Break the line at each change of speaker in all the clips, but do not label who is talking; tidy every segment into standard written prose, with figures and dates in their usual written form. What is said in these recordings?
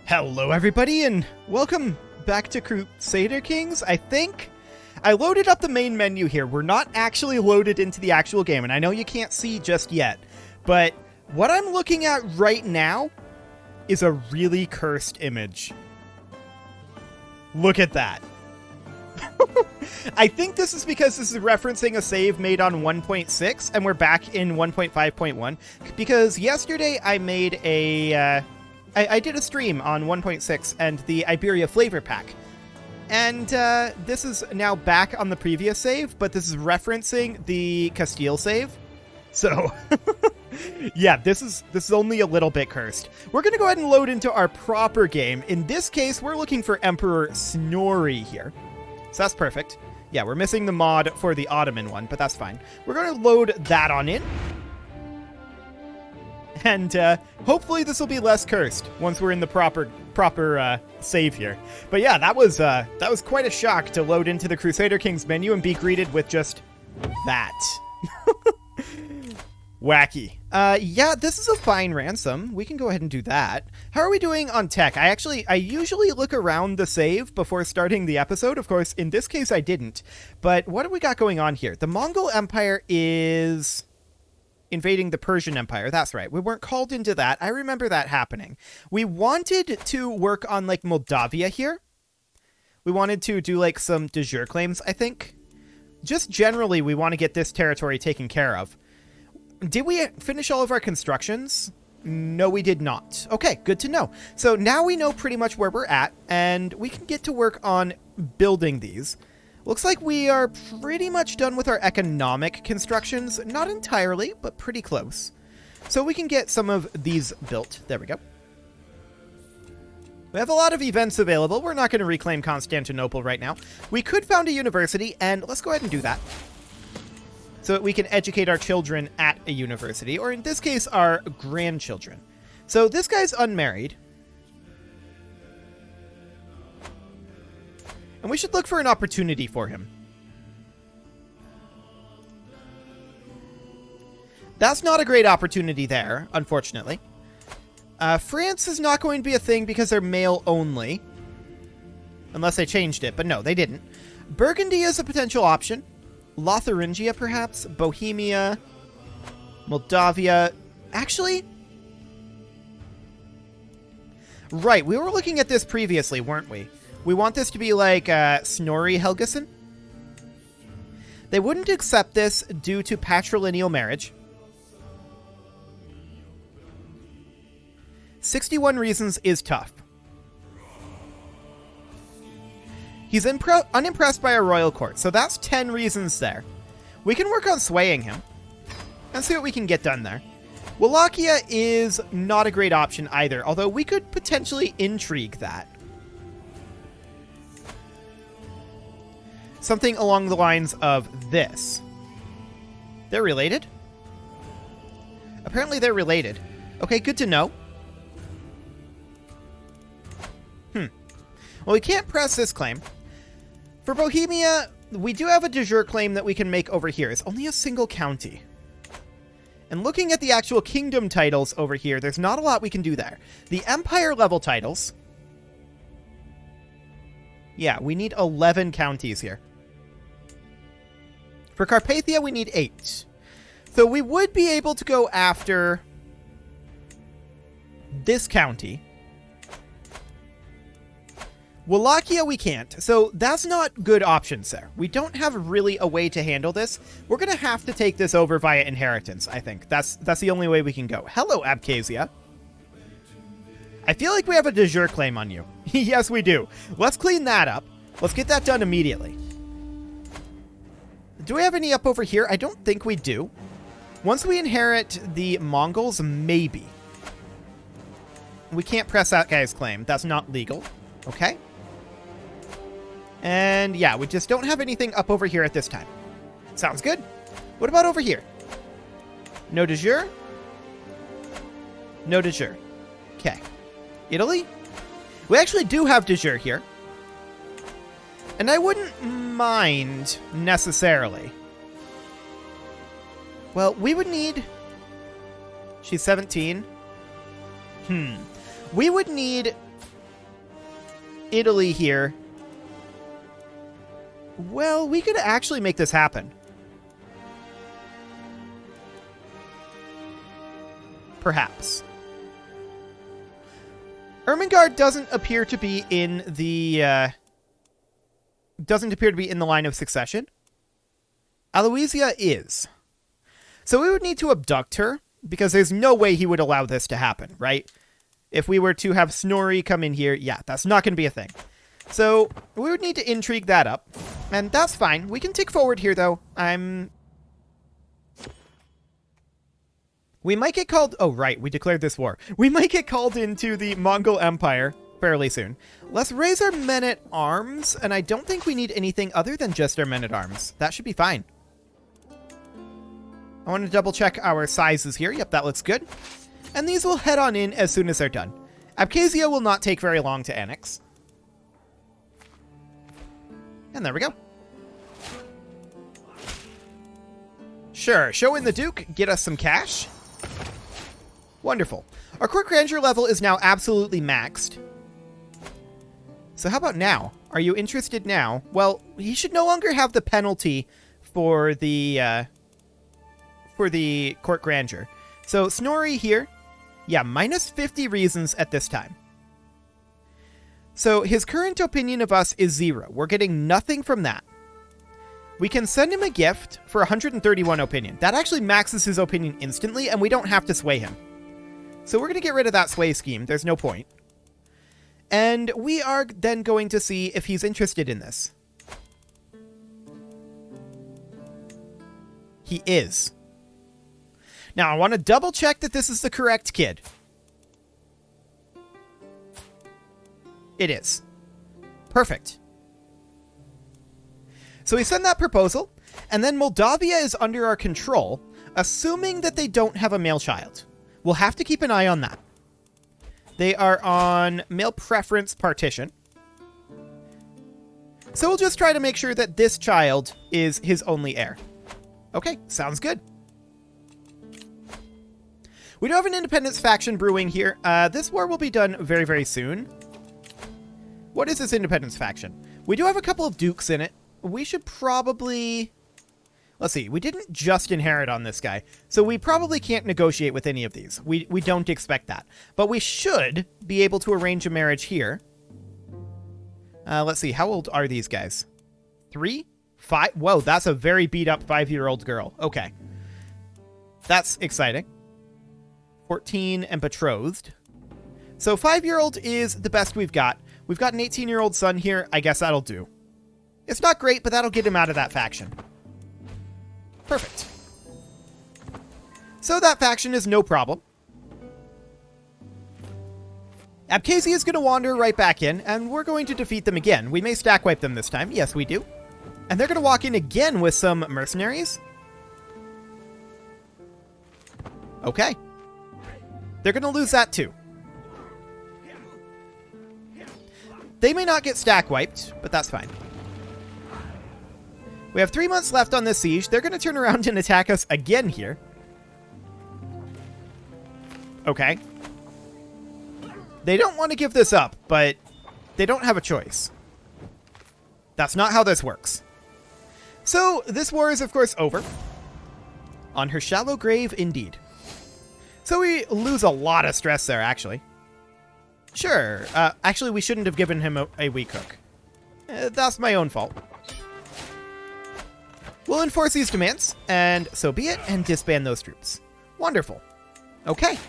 Hello everybody and welcome back to Crusader Kings. I think I loaded up the main menu here. We're not actually loaded into the actual game, and I know you can't see just yet, but what I'm looking at right now is a really cursed image. Look at that. I think this is because this is referencing a save made on 1.6 and we're back in 1.5.1 because yesterday I made I did a stream on 1.6 and the Iberia flavor pack. And this is now back on the previous save, but this is referencing the Castile save. So, yeah, this is only a little bit cursed. We're going to go ahead and load into our proper game. In this case, we're looking for Emperor Snorri here. So that's perfect. Yeah, we're missing the mod for the Ottoman one, but that's fine. We're going to load that on in. And hopefully this will be less cursed once we're in the proper save here. But yeah, that was quite a shock to load into the Crusader Kings menu and be greeted with just that. Wacky. Yeah, this is a fine ransom. We can go ahead and do that. How are we doing on tech? I usually look around the save before starting the episode. Of course, in this case, I didn't. But what do we got going on here? The Mongol Empire is invading the Persian Empire. That's right. We weren't called into that. I remember that happening. We wanted to work on, like, Moldavia here. We wanted to do, like, some de jure claims, I think. Just generally, we want to get this territory taken care of. Did we finish all of our constructions? No, we did not. Okay, good to know. So now we know pretty much where we're at, and we can get to work on building these. Looks like we are pretty much done with our economic constructions. Not entirely, but pretty close. So we can get some of these built. There we go. We have a lot of events available. We're not going to reclaim Constantinople right now. We could found a university, and let's go ahead and do that. So that we can educate our children at a university, or in this case, our grandchildren. So this guy's unmarried. And we should look for an opportunity for him. That's not a great opportunity there, unfortunately. France is not going to be a thing because they're male only. Unless they changed it, but no, they didn't. Burgundy is a potential option. Lotharingia, perhaps. Bohemia. Moldavia. Actually, right, we were looking at this previously, weren't we? We want this to be like Snorri Helgeson. They wouldn't accept this due to patrilineal marriage. 61 reasons is tough. He's unimpressed by our royal court, so that's 10 reasons there. We can work on swaying him and see what we can get done there. Wallachia is not a great option either, although we could potentially intrigue that. Something along the lines of this. They're related? Apparently they're related. Okay, good to know. Well, we can't press this claim. For Bohemia, we do have a de jure claim that we can make over here. It's only a single county. And looking at the actual kingdom titles over here, there's not a lot we can do there. The empire level titles. Yeah, we need 11 counties here. For Carpathia, we need 8. So we would be able to go after this county. Wallachia, we can't. So that's not good options there. We don't have really a way to handle this. We're going to have to take this over via inheritance, I think. That's the only way we can go. Hello, Abkhazia. I feel like we have a de jure claim on you. Yes, we do. Let's clean that up. Let's get that done immediately. Do we have any up over here? I don't think we do. Once we inherit the Mongols, maybe. We can't press that guy's claim. That's not legal. Okay. And yeah, we just don't have anything up over here at this time. Sounds good. What about over here? No de jure? No de jure. Okay. Italy? We actually do have de jure here. And I wouldn't mind necessarily. Well, we would need... She's 17. We would need Italy here. Well, we could actually make this happen. Perhaps. Ermengarde doesn't appear to be in the line of succession. Aloysia is. So we would need to abduct her, because there's no way he would allow this to happen, right? If we were to have Snorri come in here, yeah, that's not going to be a thing. So we would need to intrigue that up, and that's fine. We can tick forward here, though. We might get called... Oh, right, we declared this war. We might get called into the Mongol Empire fairly soon. Let's raise our men-at-arms, and I don't think we need anything other than just our men-at-arms. That should be fine. I want to double-check our sizes here. Yep, that looks good. And these will head on in as soon as they're done. Abkhazia will not take very long to annex. And there we go. Sure, show in the Duke, get us some cash. Wonderful. Our court grandeur level is now absolutely maxed. So how about now? Are you interested now? Well, he should no longer have the penalty for the court grandeur. So Snorri here, yeah, minus 50 reasons at this time. So his current opinion of us is 0. We're getting nothing from that. We can send him a gift for 131 opinion. That actually maxes his opinion instantly, and we don't have to sway him. So we're going to get rid of that sway scheme. There's no point. And we are then going to see if he's interested in this. He is. Now, I want to double check that this is the correct kid. It is. Perfect. So we send that proposal, and then Moldavia is under our control, assuming that they don't have a male child. We'll have to keep an eye on that. They are on male preference partition. So we'll just try to make sure that this child is his only heir. Okay, sounds good. We do have an independence faction brewing here. This war will be done very, very soon. What is this independence faction? We do have a couple of dukes in it. We should probably... Let's see, we didn't just inherit on this guy, so we probably can't negotiate with any of these. We don't expect that. But we should be able to arrange a marriage here. Let's see, how old are these guys? 3? 5? Whoa, that's a very beat-up 5-year-old girl. Okay. That's exciting. 14 and betrothed. So 5-year-old is the best we've got. We've got an 18-year-old son here. I guess that'll do. It's not great, but that'll get him out of that faction. Perfect. So that faction is no problem. Abkhazia is going to wander right back in, and we're going to defeat them again. We may stack wipe them this time. Yes, we do. And they're going to walk in again with some mercenaries. Okay. They're going to lose that too. They may not get stack wiped, but that's fine. We have 3 months left on this siege. They're going to turn around and attack us again here. Okay. They don't want to give this up, but they don't have a choice. That's not how this works. So, this war is, of course, over. On her shallow grave, indeed. So we lose a lot of stress there, actually. Sure. Actually, we shouldn't have given him a weak hook. That's my own fault. We'll enforce these demands, and so be it, and disband those troops. Wonderful. Okay.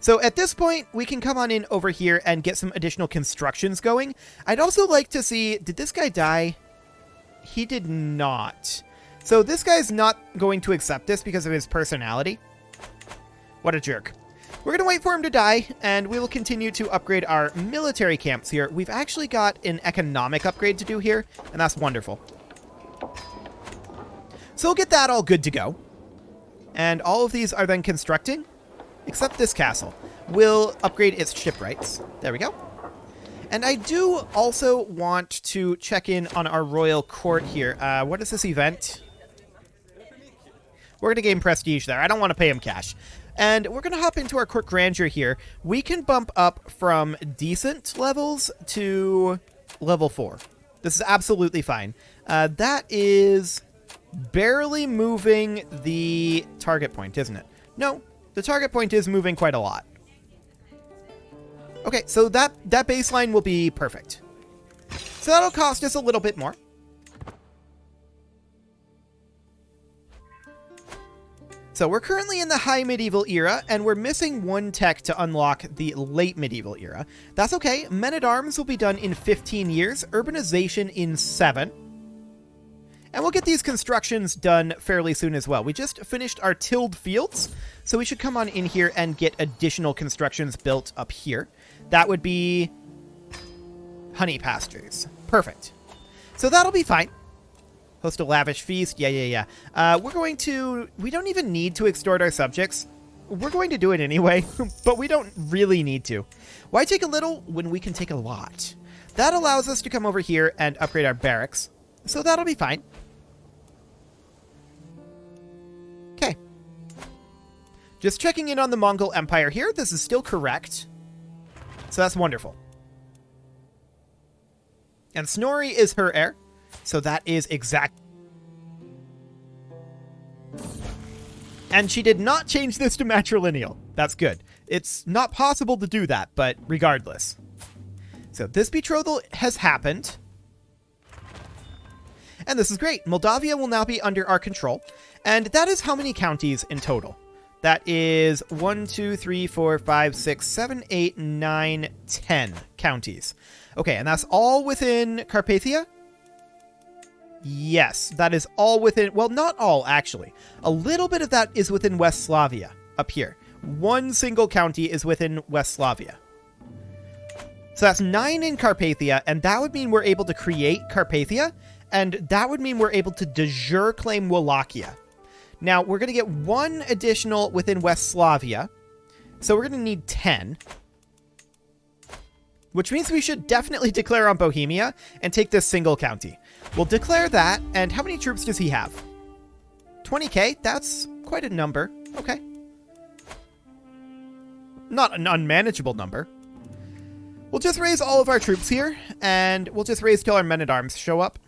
So at this point, we can come on in over here and get some additional constructions going. I'd also like to see, did this guy die? He did not. So this guy's not going to accept this because of his personality. What a jerk. We're going to wait for him to die, and we will continue to upgrade our military camps here. We've actually got an economic upgrade to do here, and that's wonderful. So we'll get that all good to go. And all of these are then constructing, except this castle. We'll upgrade its shipwrights. There we go. And I do also want to check in on our royal court here. What is this event? We're going to gain prestige there. I don't want to pay him cash. And we're going to hop into our court grandeur here. We can bump up from decent levels to level 4. This is absolutely fine. That is barely moving the target point, isn't it? No, the target point is moving quite a lot. Okay, so that baseline will be perfect. So that'll cost us a little bit more. So we're currently in the high medieval era, and we're missing one tech to unlock the late medieval era. That's okay. Men-at-Arms will be done in 15 years, urbanization in 7. And we'll get these constructions done fairly soon as well. We just finished our tilled fields, so we should come on in here and get additional constructions built up here. That would be honey pastures. Perfect. So that'll be fine. Host a lavish feast. Yeah. We're going to... We don't even need to extort our subjects. We're going to do it anyway, but we don't really need to. Why take a little when we can take a lot? That allows us to come over here and upgrade our barracks. So that'll be fine. Okay. Just checking in on the Mongol Empire here. This is still correct. So that's wonderful. And Snorri is her heir. So that is exact. And she did not change this to matrilineal. That's good. It's not possible to do that, but regardless. So this betrothal has happened. And this is great. Moldavia will now be under our control. And that is how many counties in total? That is 1, 2, 3, 4, 5, 6, 7, 8, 9, 10 counties. Okay, and that's all within Carpathia? Yes, that is all within... Well, not all, actually. A little bit of that is within West Slavia, up here. One single county is within West Slavia. So that's 9 in Carpathia, and that would mean we're able to create Carpathia, and that would mean we're able to de jure claim Wallachia. Now, we're going to get 1 additional within West Slavia, so we're going to need 10. Which means we should definitely declare on Bohemia and take this single county. We'll declare that, and how many troops does he have? 20k? That's quite a number. Okay. Not an unmanageable number. We'll just raise all of our troops here, and we'll just raise till our men-at-arms show up.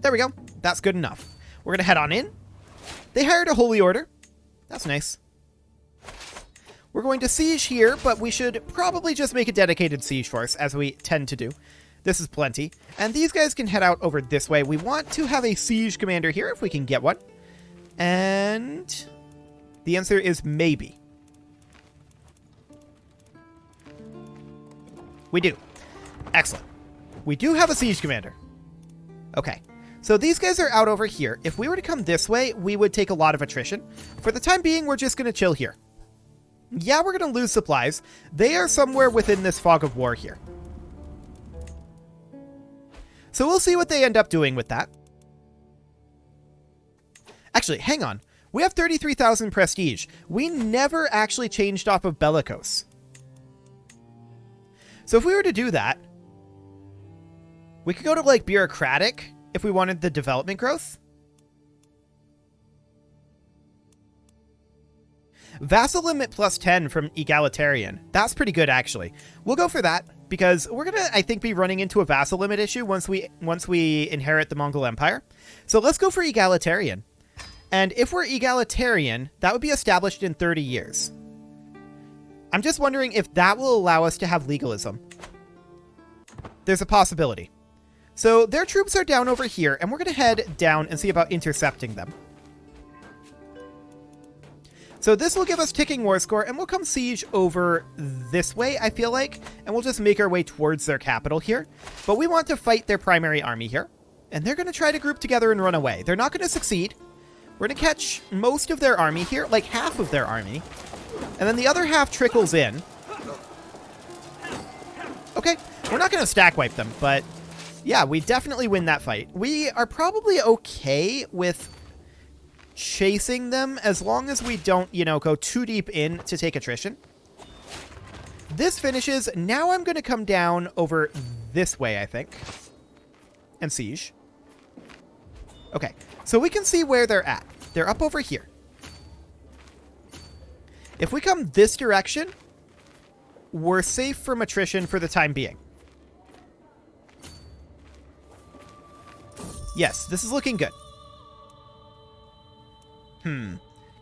There we go. That's good enough. We're going to head on in. They hired a holy order. That's nice. We're going to siege here, but we should probably just make a dedicated siege force, as we tend to do. This is plenty. And these guys can head out over this way. We want to have a siege commander here, if we can get one. And the answer is maybe. We do. Excellent. We do have a siege commander. Okay. So these guys are out over here. If we were to come this way, we would take a lot of attrition. For the time being, we're just going to chill here. Yeah, we're going to lose supplies. They are somewhere within this fog of war here. So we'll see what they end up doing with that. Actually, hang on. We have 33,000 prestige. We never actually changed off of Bellicose. So if we were to do that, we could go to, like, bureaucratic if we wanted the development growth. Vassal limit plus 10 from egalitarian. That's pretty good, actually. We'll go for that because we're going to, I think, be running into a vassal limit issue once we inherit the Mongol Empire. So let's go for egalitarian. And if we're egalitarian, that would be established in 30 years. I'm just wondering if that will allow us to have legalism. There's a possibility. So their troops are down over here, and we're going to head down and see about intercepting them. So this will give us ticking war score, and we'll come siege over this way, I feel like, and we'll just make our way towards their capital here. But we want to fight their primary army here, and they're going to try to group together and run away. They're not going to succeed. We're going to catch most of their army here, like half of their army, and then the other half trickles in. Okay, we're not going to stack wipe them, but yeah, we definitely win that fight. We are probably okay with chasing them as long as we don't, go too deep in to take attrition. This finishes. Now I'm going to come down over this way, I think, and siege. Okay, so we can see where they're at. They're up over here. If we come this direction, we're safe from attrition for the time being. Yes, this is looking good.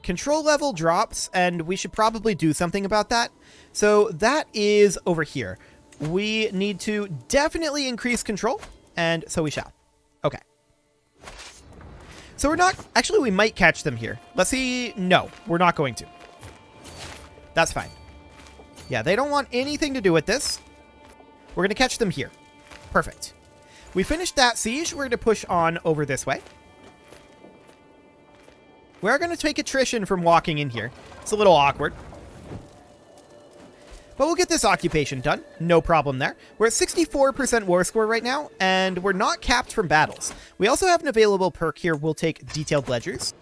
Control level drops, and we should probably do something about that. So that is over here. We need to definitely increase control, and so we shall. Okay. So we're not... Actually, we might catch them here. Let's see. No, we're not going to. That's fine. Yeah, they don't want anything to do with this. We're going to catch them here. Perfect. We finished that siege. We're going to push on over this way. We're going to take attrition from walking in here. It's a little awkward. But we'll get this occupation done. No problem there. We're at 64% war score right now, and we're not capped from battles. We also have an available perk here. We'll take detailed ledgers.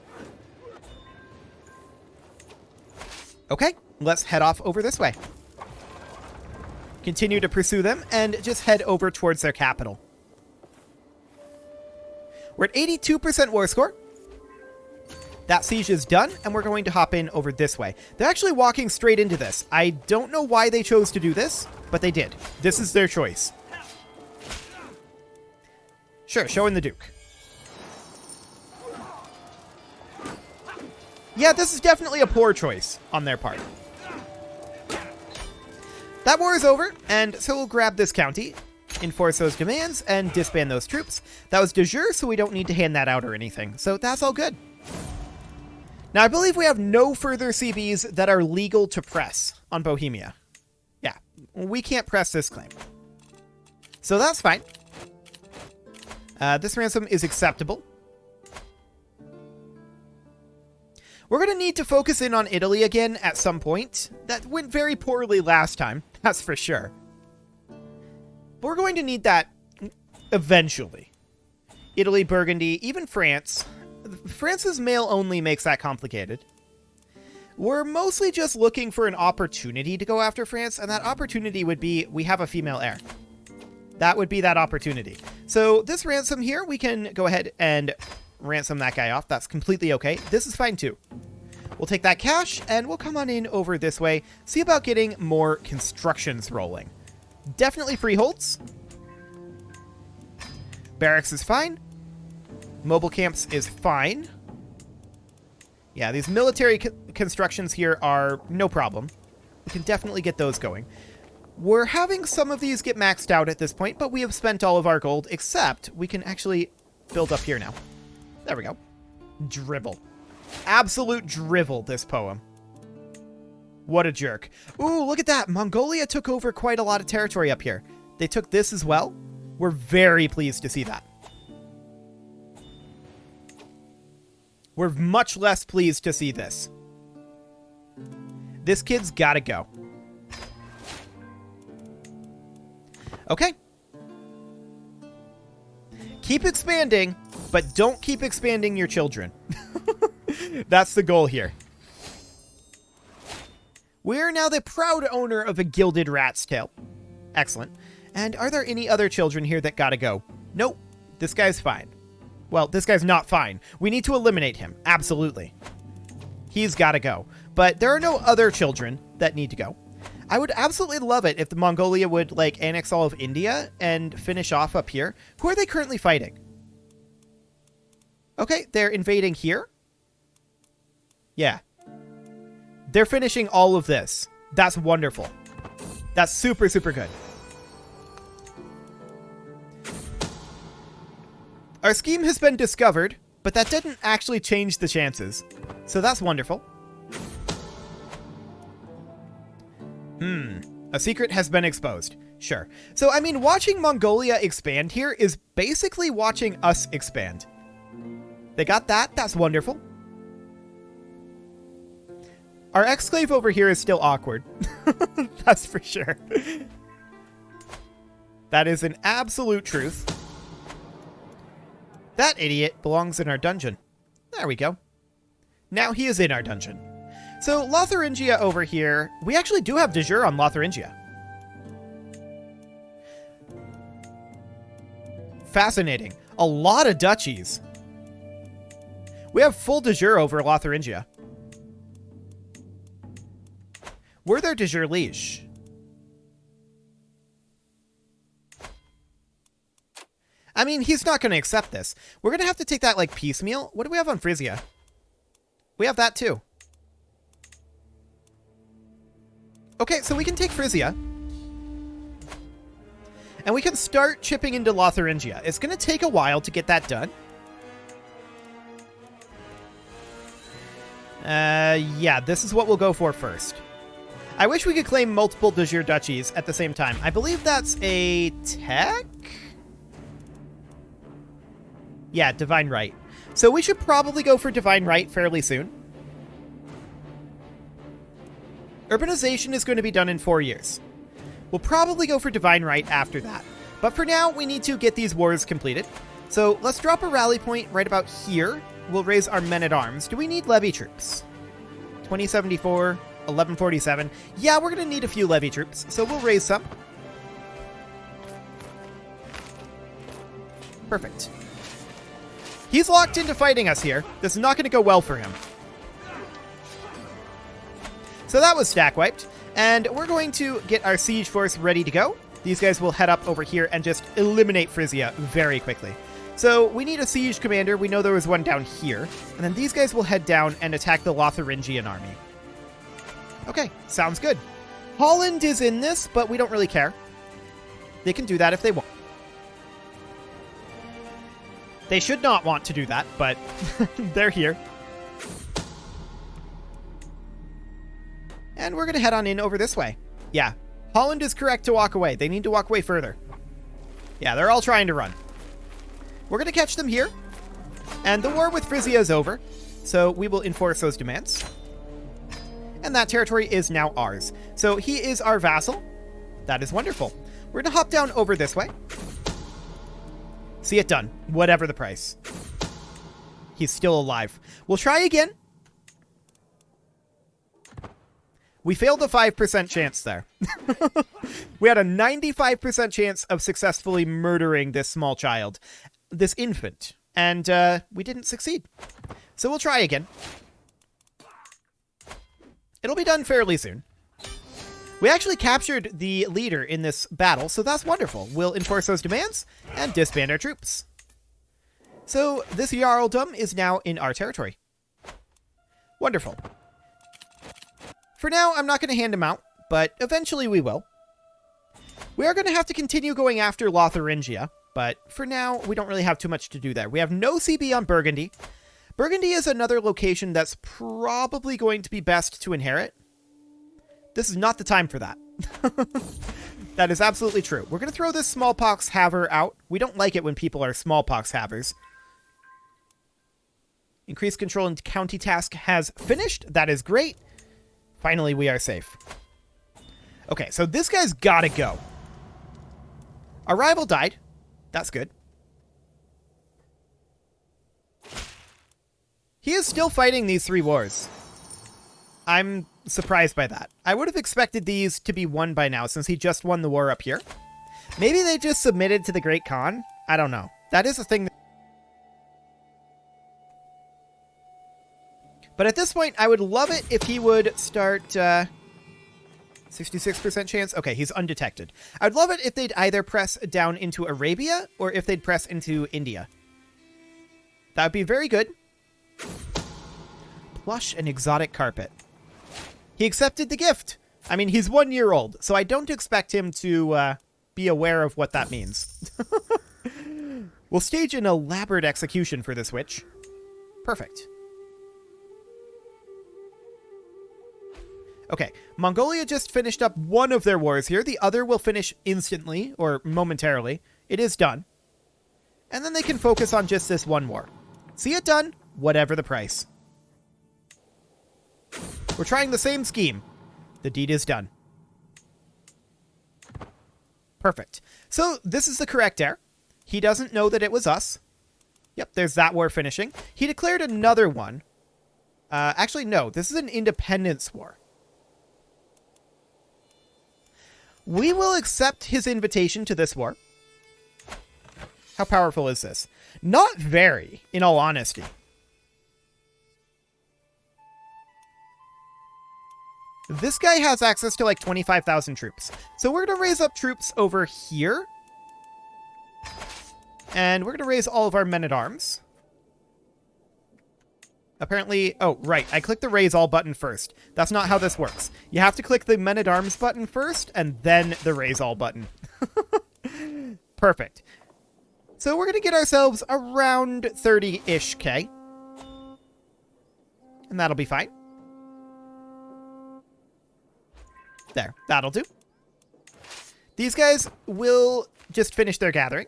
Okay, let's head off over this way. Continue to pursue them and just head over towards their capital. We're at 82% war score. That siege is done, and we're going to hop in over this way. They're actually walking straight into this. I don't know why they chose to do this, but they did. This is their choice. Sure, show in the Duke. Yeah, this is definitely a poor choice on their part. That war is over, and so we'll grab this county, enforce those demands, and disband those troops. That was de jure, so we don't need to hand that out or anything. So that's all good. Now, I believe we have no further CBs that are legal to press on Bohemia. Yeah, we can't press this claim. So that's fine. This ransom is acceptable. We're going to need to focus in on Italy again at some point. That went very poorly last time, that's for sure. But we're going to need that eventually. Italy, Burgundy, even France. France's mail only makes that complicated. We're mostly just looking for an opportunity to go after France, and that opportunity would be we have a female heir. That would be that opportunity. So this ransom here, we can go ahead and ransom that guy off. That's completely okay. This is fine too. We'll take that cash, and we'll come on in over this way, see about getting more constructions rolling. Definitely freeholds. Barracks is fine. Mobile camps is fine. Yeah, these military constructions here are no problem. We can definitely get those going. We're having some of these get maxed out at this point, but we have spent all of our gold, except we can actually build up here now. There we go. Dribble. Absolute drivel, this poem. What a jerk. Ooh, look at that. Mongolia took over quite a lot of territory up here. They took this as well. We're very pleased to see that. We're much less pleased to see this. This kid's gotta go. Okay. Keep expanding, but don't keep expanding your children. That's the goal here. We are now the proud owner of a gilded rat's tail. Excellent. And are there any other children here that gotta go? Nope. This guy's fine. Well, this guy's not fine. We need to eliminate him. Absolutely. He's got to go. But there are no other children that need to go. I would absolutely love it if the Mongolia would, like, annex all of India and finish off up here. Who are they currently fighting? Okay, they're invading here. Yeah. They're finishing all of this. That's wonderful. That's super, super good. Our scheme has been discovered, but that didn't actually change the chances. So that's wonderful. A secret has been exposed. Sure. So, I mean, watching Mongolia expand here is basically watching us expand. They got that. That's wonderful. Our exclave over here is still awkward. That's for sure. That is an absolute truth. That idiot belongs in our dungeon. There we go. Now he is in our dungeon. So Lotharingia over here, we actually do have de jure on Lotharingia. Fascinating. A lot of duchies. We have full de jure over Lotharingia. We're their de jure liege. I mean, he's not going to accept this. We're going to have to take that, like, piecemeal. What do we have on Frisia? We have that, too. Okay, so we can take Frisia. And we can start chipping into Lotharingia. It's going to take a while to get that done. Yeah, this is what we'll go for first. I wish we could claim multiple de jure duchies at the same time. I believe that's a tech? Yeah, Divine Right. So we should probably go for Divine Right fairly soon. Urbanization is going to be done in 4 years. We'll probably go for Divine Right after that. But for now, we need to get these wars completed. So let's drop a rally point right about here. We'll raise our men-at-arms. Do we need levy troops? 2074, 1147. Yeah, we're going to need a few levy troops, so we'll raise some. Perfect. He's locked into fighting us here. This is not going to go well for him. So that was stack wiped, and we're going to get our siege force ready to go. These guys will head up over here and just eliminate Frisia very quickly. So we need a siege commander. We know there was one down here. And then these guys will head down and attack the Lotharingian army. Okay, sounds good. Holland is in this, but we don't really care. They can do that if they want. They should not want to do that, but they're here. And we're going to head on in over this way. Yeah, Holland is correct to walk away. They need to walk away further. Yeah, they're all trying to run. We're going to catch them here. And the war with Frisia is over. So we will enforce those demands. And that territory is now ours. So he is our vassal. That is wonderful. We're going to hop down over this way. See it done. Whatever the price. He's still alive. We'll try again. We failed a 5% chance there. We had a 95% chance of successfully murdering this small child. This infant. And we didn't succeed. So we'll try again. It'll be done fairly soon. We actually captured the leader in this battle, so that's wonderful. We'll enforce those demands and disband our troops. So this Jarldom is now in our territory. Wonderful. For now, I'm not going to hand him out, but eventually we will. We are going to have to continue going after Lotharingia, but for now, we don't really have too much to do there. We have no CB on Burgundy. Burgundy is another location that's probably going to be best to inherit. This is not the time for that. That is absolutely true. We're going to throw this smallpox haver out. We don't like it when people are smallpox havers. Increased control and county task has finished. That is great. Finally, we are safe. Okay, so this guy's got to go. Our rival died. That's good. He is still fighting these 3 wars. I'm surprised by that. I would have expected these to be won by now since he just won the war up here. Maybe they just submitted to the Great Khan? I don't know. That is a thing. But at this point, I would love it if he would start... 66% chance? Okay, he's undetected. I'd love it if they'd either press down into Arabia or if they'd press into India. That would be very good. Plush and exotic carpet. He accepted the gift. I mean, he's 1 year old, so I don't expect him to be aware of what that means. We'll stage an elaborate execution for this witch. Perfect. Okay, Mongolia just finished up one of their wars here. The other will finish instantly, or momentarily. It is done. And then they can focus on just this one war. See it done, whatever the price. We're trying the same scheme. The deed is done. Perfect. So this is the correct heir. He doesn't know that it was us. Yep, there's that war finishing. He declared another one. Actually, no. This is an independence war. We will accept his invitation to this war. How powerful is this? Not very, in all honesty. This guy has access to like 25,000 troops. So we're going to raise up troops over here. And we're going to raise all of our men-at-arms. Apparently, oh, right, I clicked the raise all button first. That's not how this works. You have to click the men-at-arms button first, and then the raise all button. Perfect. So we're going to get ourselves around 30-ish K. And that'll be fine. There, that'll do. These guys will just finish their gathering.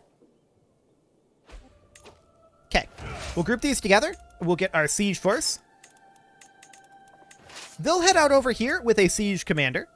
Okay, we'll group these together. We'll get our siege force. They'll head out over here with a siege commander.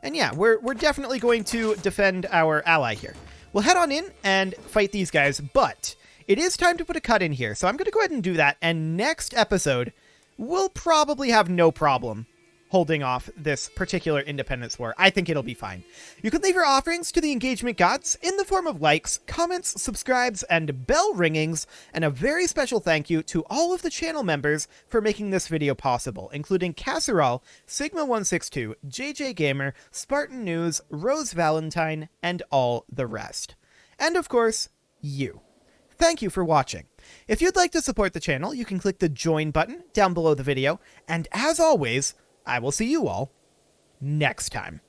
And yeah, we're definitely going to defend our ally here. We'll head on in and fight these guys, but it is time to put a cut in here. So I'm going to go ahead and do that. And next episode, we'll probably have no problem holding off this particular independence war. I think it'll be fine. You can leave your offerings to the engagement gods in the form of likes, comments, subscribes, and bell ringings, and a very special thank you to all of the channel members for making this video possible, including Casserole, Sigma162, JJ Gamer, Spartan News, Rose Valentine, and all the rest. And of course, you. Thank you for watching. If you'd like to support the channel, you can click the join button down below the video, and as always, I will see you all next time.